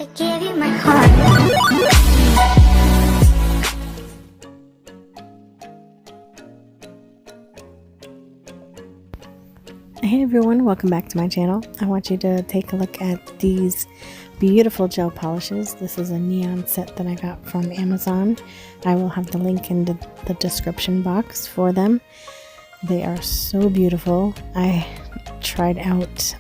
I give you my heart. Hey everyone, welcome back to my channel. I want you to take a look at these beautiful gel polishes. This is a neon set that I got from Amazon. I will have the link in the description box for them. They are so beautiful. I tried out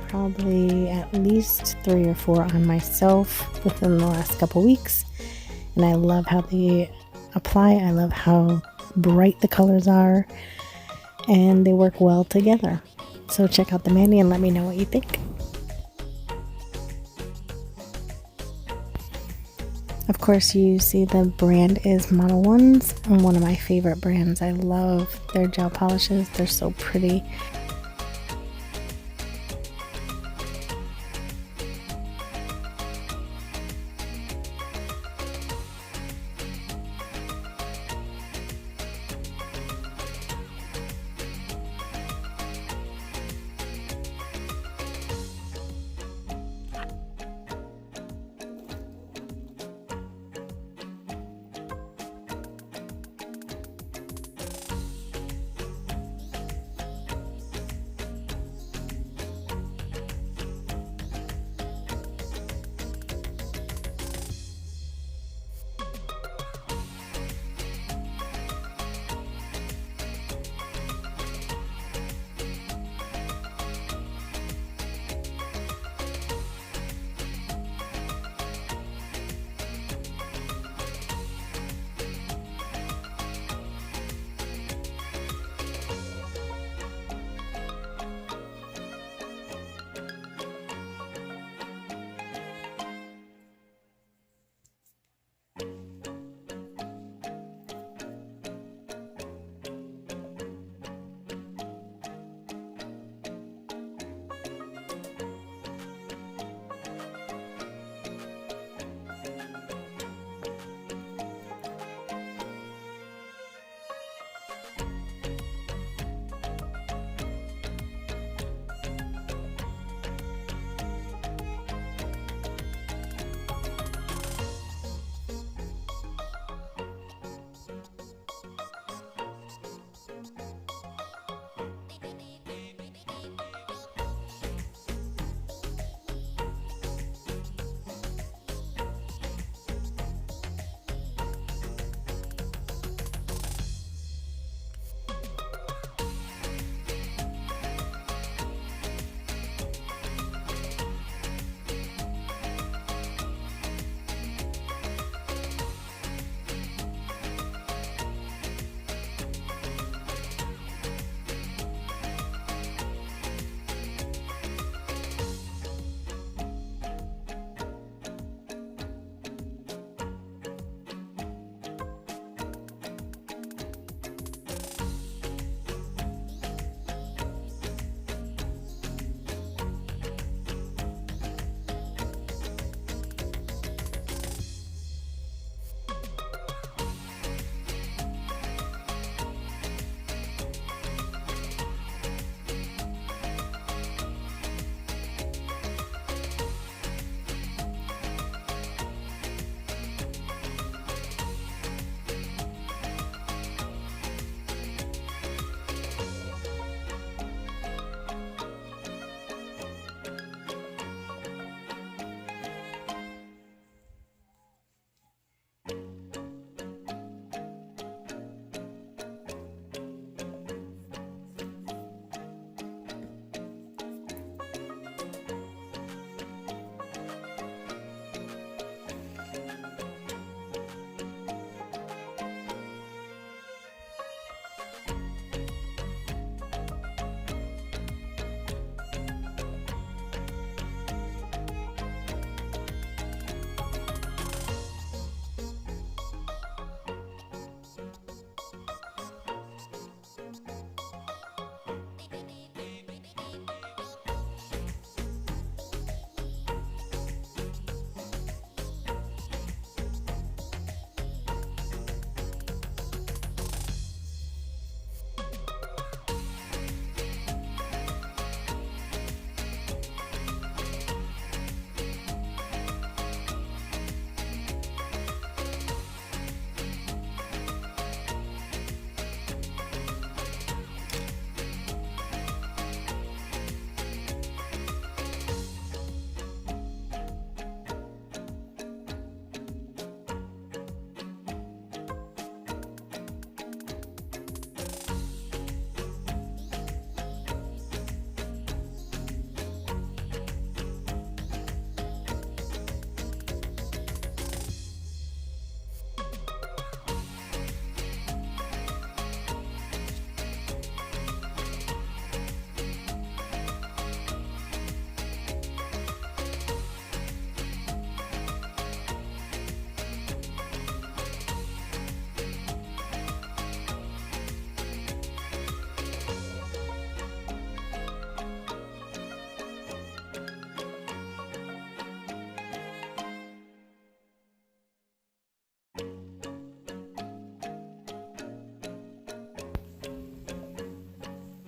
probably at least 3 or 4 on myself within the last couple weeks, and I love how they apply. I love how bright the colors are, and they work well together. So check out the mani and let me know what you think. Of course, you see the brand is Modelones, and one of my favorite brands. I love their gel polishes. They're so pretty.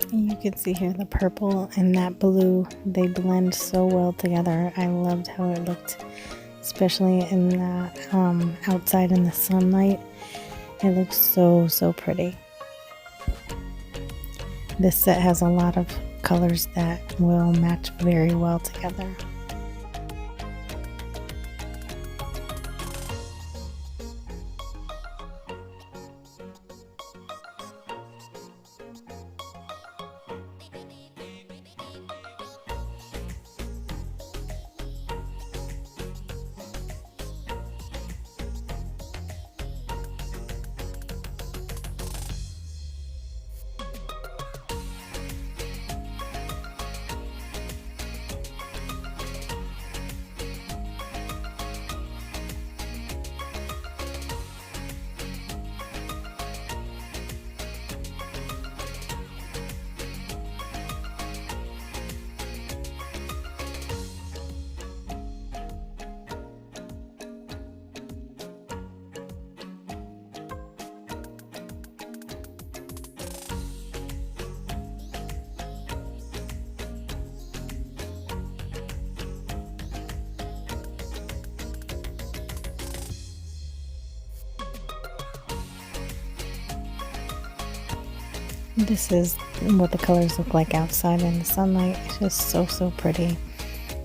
You can see here the purple and that blue, they blend so well together. I loved how it looked, especially in the outside in the sunlight. It looks so pretty. This set has a lot of colors that will match very well together. This is what the colors look like outside in the sunlight. It's just so pretty.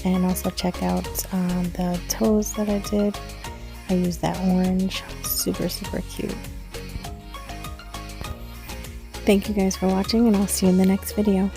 And also check out the toes that I did. I used that orange. Super cute. Thank you guys for watching, and I'll see you in the next video.